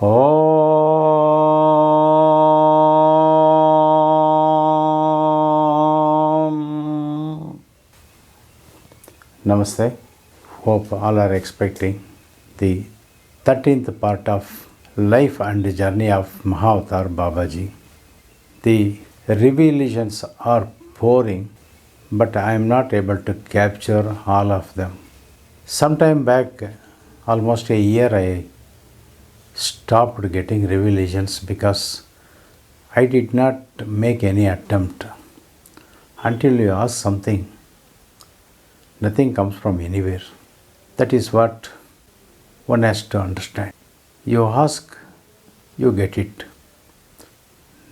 Om. Namaste. Hope all are expecting the 13th part of Life and Journey of Mahavatar Babaji. The revelations are pouring, but I am not able to capture all of them. Sometime back, almost a year, I stopped getting revelations because I did not make any attempt. Until you ask something, nothing comes from anywhere. That is what one has to understand. You ask, you get it.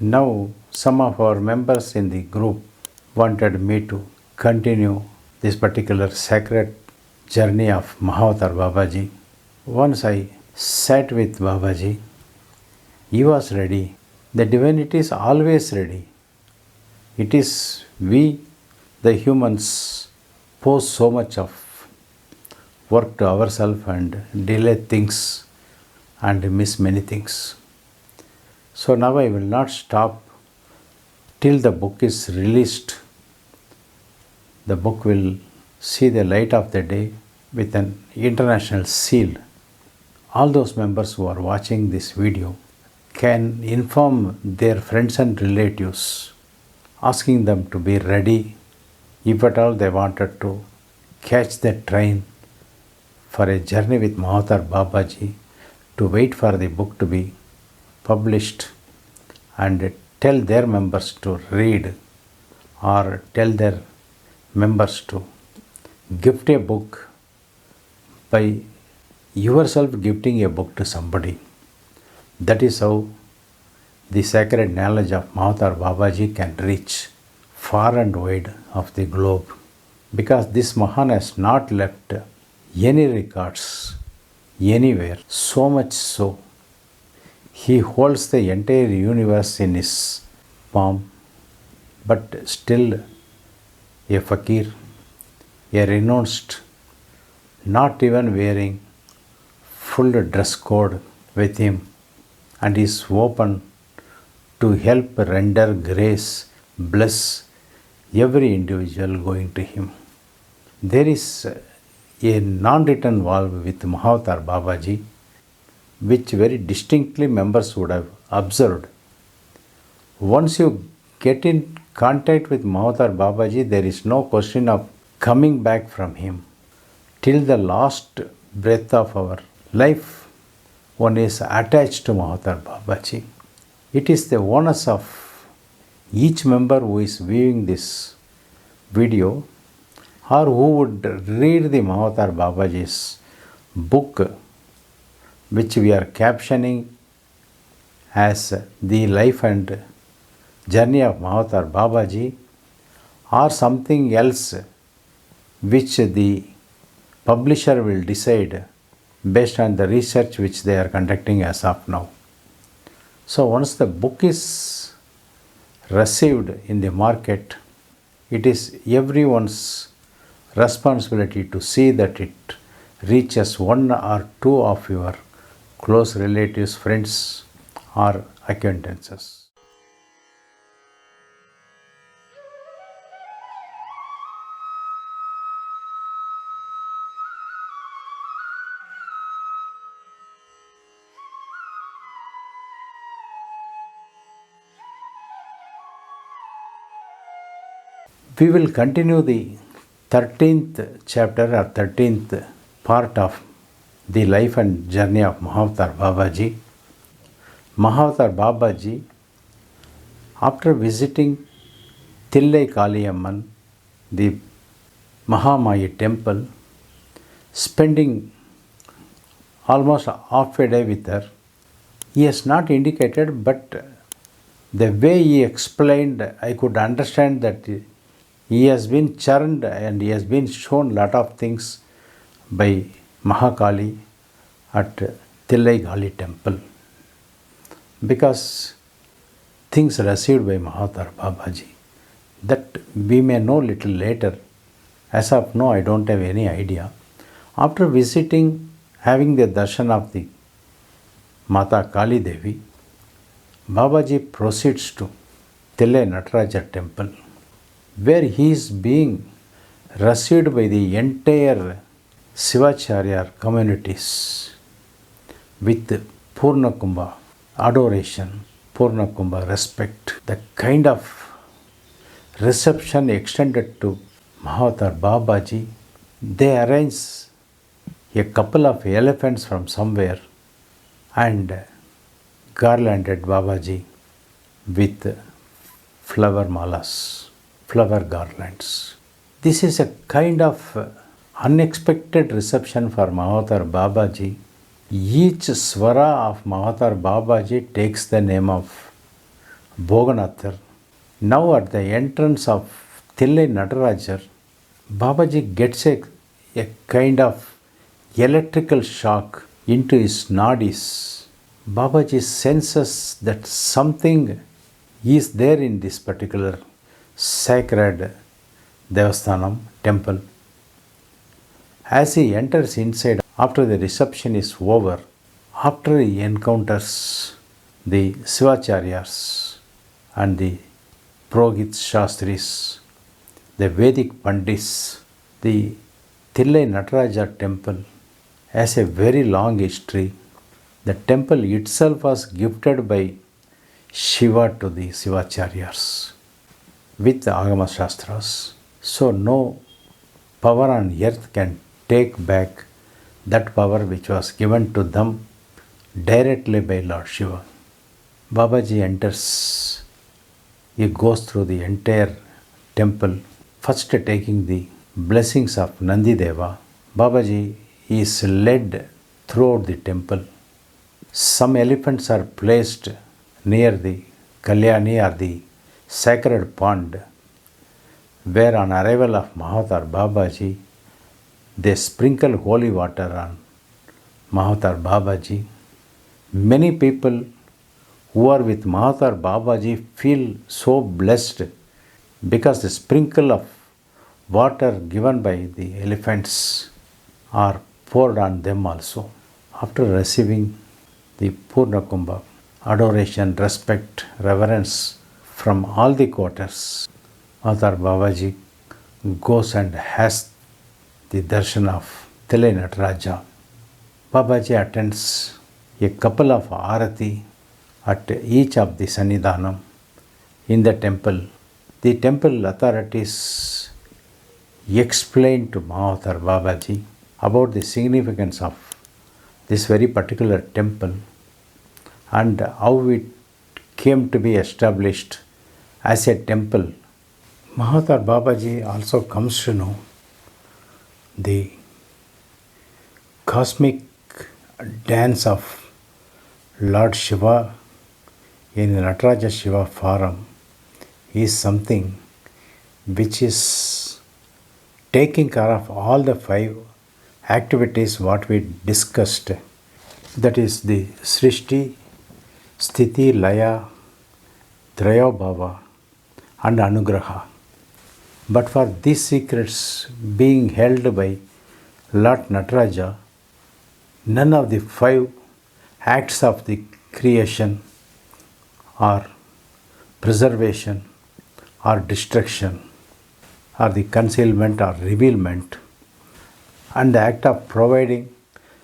Now, some of our members in the group wanted me to continue this particular sacred journey of Mahavatar Babaji. Once I sat with Babaji, he was ready. The divinity is always ready. It is we, the humans, pose so much of work to ourselves and delay things and miss many things. So now I will not stop till the book is released. The book will see the light of the day with an international seal. All those members who are watching this video can inform their friends and relatives, asking them to be ready if at all they wanted to catch the train for a journey with Mahavatar Babaji, to wait for the book to be published and tell their members to read or tell their members to gift a book by yourself gifting a book to somebody. That is how the sacred knowledge of Mahavatar Babaji can reach far and wide of the globe, because this Mahan has not left any records anywhere, so much so he holds the entire universe in his palm, but still a fakir, a renounced, not even wearing full dress code with him, and is open to help render grace, bless every individual going to him. There is a non-written vow with Mahavatar Babaji, which very distinctly members would have observed. Once you get in contact with Mahavatar Babaji, there is no question of coming back from him. Till the last breath of our life, one is attached to Mahavatar Babaji. It is the onus of each member who is viewing this video or who would read the Mahavatar Babaji's book, which we are captioning as the life and journey of Mahavatar Babaji, or something else which the publisher will decide based on the research which they are conducting as of now. So once the book is received in the market, it is everyone's responsibility to see that it reaches one or two of your close relatives, friends, or acquaintances. We will continue the 13th chapter or 13th part of the life and journey of Mahavatar Babaji. Mahavatar Babaji, after visiting Thillai Kaliamman, the Mahamayi temple, spending almost half a day with her, he has not indicated, but the way he explained, I could understand that he has been churned and he has been shown lot of things by Mahakali at Thillai Gali temple, because things received by Mahavatar Babaji that we may know little later. As of now, I don't have any idea. After visiting, having the darshan of the Mata Kali Devi, Babaji proceeds to Tille Nataraja temple, where he is being received by the entire Sivacharya communities with Purna Kumbha adoration, Purna Kumbha respect. The kind of reception extended to Mahavatar Babaji, they arrange a couple of elephants from somewhere and garlanded Babaji with flower malas, flower garlands. This is a kind of unexpected reception for Mahavatar Babaji. Each swara of Mahavatar Babaji takes the name of Bhoganathar. Now at the entrance of Tille Natarajar, Babaji gets a kind of electrical shock into his nadis. Babaji senses that something is there in this particular sacred Devasthanam temple. As he enters inside, after the reception is over, after he encounters the Sivacharyas and the Purohit Shastris, the Vedic Pandits, the Tille Nataraja temple has a very long history. The temple itself was gifted by Shiva to the Sivacharyas with the Agama Shastras. So no power on earth can take back that power which was given to them directly by Lord Shiva. Babaji enters, he goes through the entire temple, first taking the blessings of Nandi Deva. Babaji is led throughout the temple. Some elephants are placed near the Kalyani or the sacred pond, where on arrival of Mahavatar Babaji, they sprinkle holy water on Mahavatar Babaji. Many people who are with Mahavatar Babaji feel so blessed because the sprinkle of water given by the elephants are poured on them also. After receiving the Purna Kumbha, adoration, respect, reverence from all the quarters, Mahavatar Babaji goes and has the darshan of Tille Nataraja. Babaji attends a couple of arati at each of the Sannidhanam in the temple. The temple authorities explained to Mahavatar Babaji about the significance of this very particular temple and how it came to be established as a temple. Mahavatar Babaji also comes to know the cosmic dance of Lord Shiva in the Nataraja Shiva forum is something which is taking care of all the 5 activities what we discussed. That is the Srishti, Sthiti, Laya, Trayobhava and Anugraha. But for these secrets being held by Lord Nataraja, none of the 5 acts of the creation or preservation or destruction or the concealment or revealment and the act of providing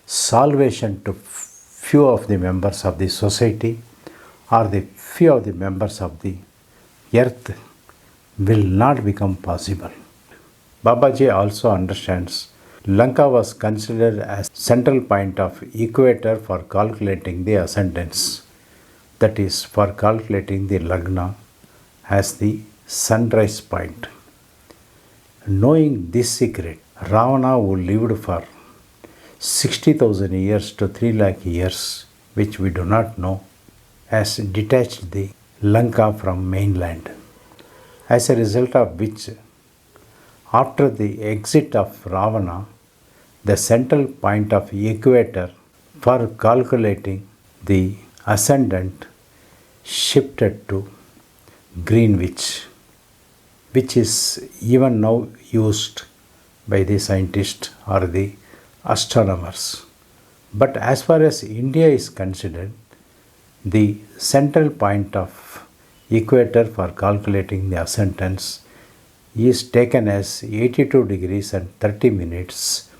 salvation to few of the members of the society or the few of the members of the earth will not become possible. Babaji also understands Lanka was considered as central point of equator for calculating the ascendants, that is for calculating the lagna as the sunrise point. Knowing this secret, Ravana, who lived for 60,000 years to 3 lakh years, which we do not know, has detached the Lanka from mainland. As a result of which, after the exit of Ravana, the central point of equator for calculating the ascendant shifted to Greenwich, which is even now used by the scientists or the astronomers But as far as India is considered, the central point of equator for calculating the ascendance is taken as 82 degrees and 30 minutes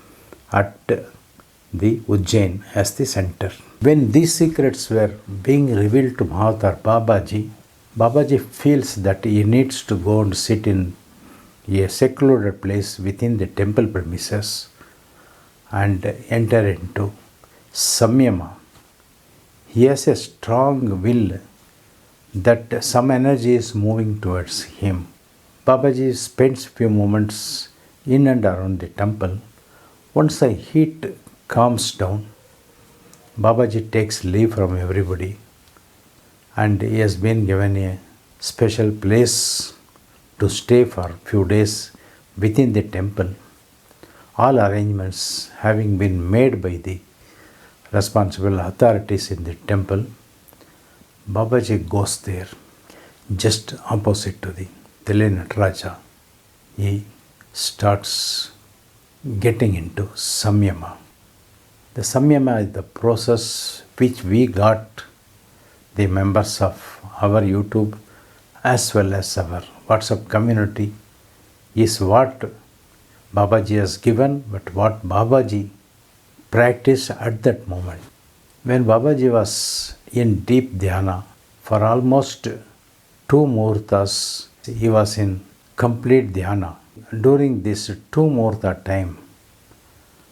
at the Ujjain as the center. When these secrets were being revealed to Mahavatar Babaji, Babaji feels that he needs to go and sit in a secluded place within the temple premises and enter into samyama. He has a strong will that some energy is moving towards him. Babaji spends few moments in and around the temple. Once the heat calms down, Babaji takes leave from everybody and he has been given a special place to stay for few days within the temple. All arrangements having been made by the responsible authorities in the temple, Babaji goes there just opposite to the Tile Nataraja. He starts getting into samyama. The samyama is the process which we got, the members of our YouTube as well as our WhatsApp community, is what Babaji has given, but what Babaji practiced at that moment. When Babaji was in deep dhyana for almost 2 muhurtas, he was in complete dhyana. During this 2 muhurta time,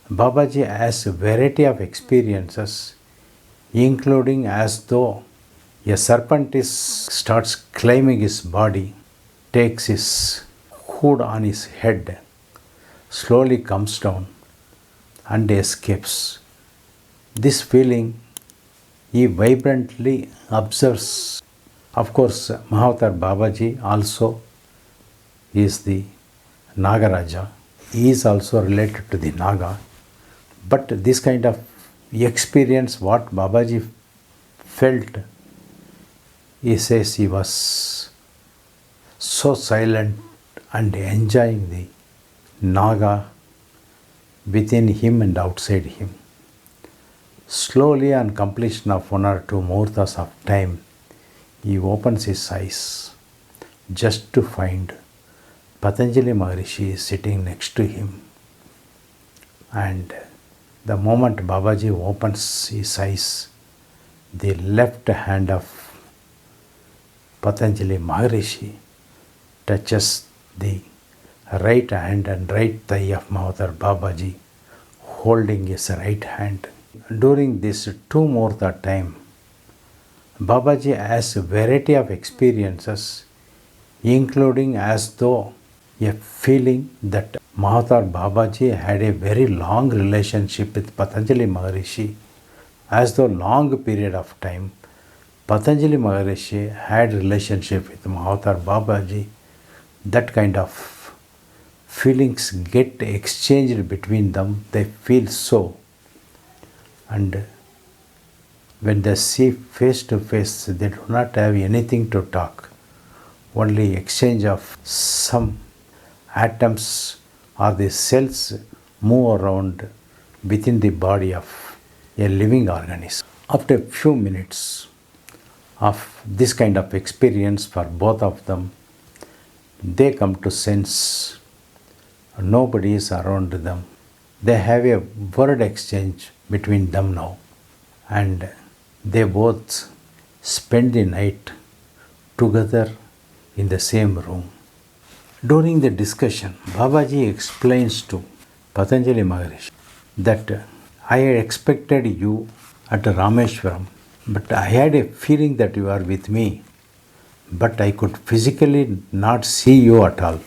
Babaji has a variety of experiences, including as though a serpent starts climbing his body, takes his hood on his head, slowly comes down and escapes. This feeling he vibrantly observes. Of course, Mahavatar Babaji also is the Nagaraja. He is also related to the Naga. But this kind of experience, what Babaji felt, he says he was so silent and enjoying the Naga within him and outside him. Slowly, on completion of 1 or 2 muhurtas of time, he opens his eyes just to find Patanjali Maharishi sitting next to him. And the moment Babaji opens his eyes, the left hand of Patanjali Maharishi touches the right hand and right thigh of Mahavatar Babaji, holding his right hand. During this 2 muhurta time, Babaji has a variety of experiences, including as though a feeling that Mahavatar Babaji had a very long relationship with Patanjali Maharishi, as though long period of time Patanjali Maharishi had relationship with Mahavatar Babaji. That kind of feelings get exchanged between them. They feel so. And when they see face to face, they do not have anything to talk. Only exchange of some atoms or the cells move around within the body of a living organism. After a few minutes of this kind of experience for both of them, they come to sense nobody is around them. They have a word exchange between them now, and they both spend the night together in the same room. During the discussion, Babaji explains to Patanjali Maharishi that I had expected you at Rameshwaram, but I had a feeling that you are with me, but I could physically not see you at all.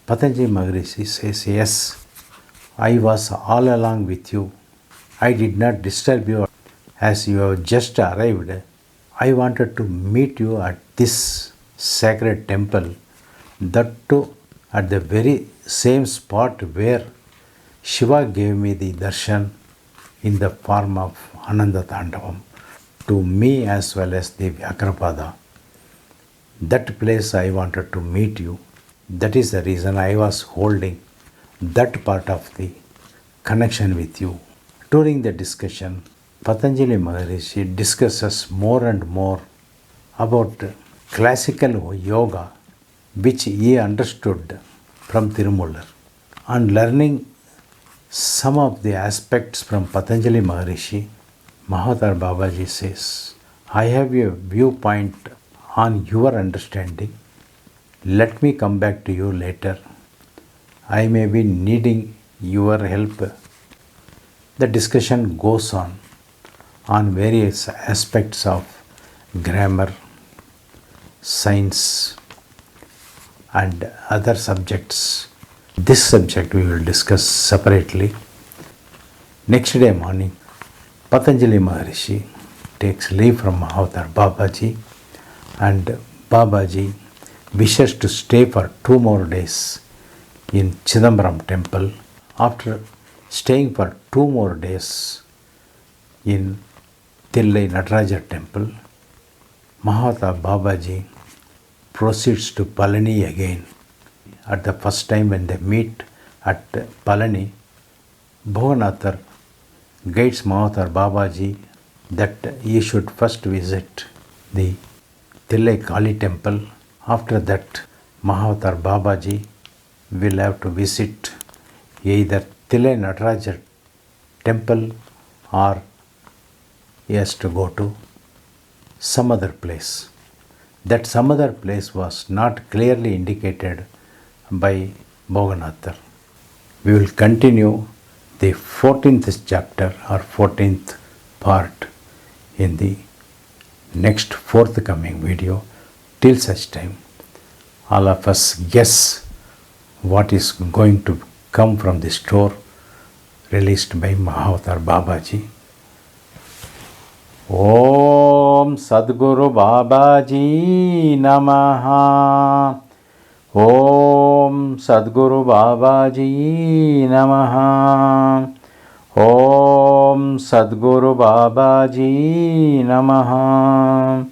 Patanjali Maharishi says, yes, I was all along with you. I did not disturb you as you have just arrived. I wanted to meet you at this sacred temple, that too at the very same spot where Shiva gave me the darshan in the form of Ananda Tandavam to me as well as the Vyakrapada. That place I wanted to meet you. That is the reason I was holding that part of the connection with you. During the discussion, Patanjali Maharishi discusses more and more about classical yoga which he understood from Tirumular. On learning some of the aspects from Patanjali Maharishi, Mahavatar Babaji says, I have a viewpoint on your understanding. Let me come back to you later. I may be needing your help. The discussion goes on various aspects of grammar, science, and other subjects. This subject we will discuss separately. Next day morning, Patanjali Maharishi takes leave from Mahavatar Babaji, and Babaji wishes to stay for 2 more days in Chidambaram temple. After staying for 2 more days in Thillai Nataraja temple, Mahavatar Babaji proceeds to Palani again. At the first time when they meet at Palani, Bhoganathar guides Mahavatar Babaji that he should first visit the Thillai Kali temple. After that, Mahavatar Babaji will have to visit either Thillai Nataraja temple or he has to go to some other place. That some other place was not clearly indicated by Bhoganathar. We will continue the 14th chapter or 14th part in the next forthcoming video. Till such time, all of us guess what is going to come from the store released by Mahavatar Babaji. Om SadGuru Babaji Namaha. Om SadGuru Babaji Namaha. Om SadGuru Babaji Namaha.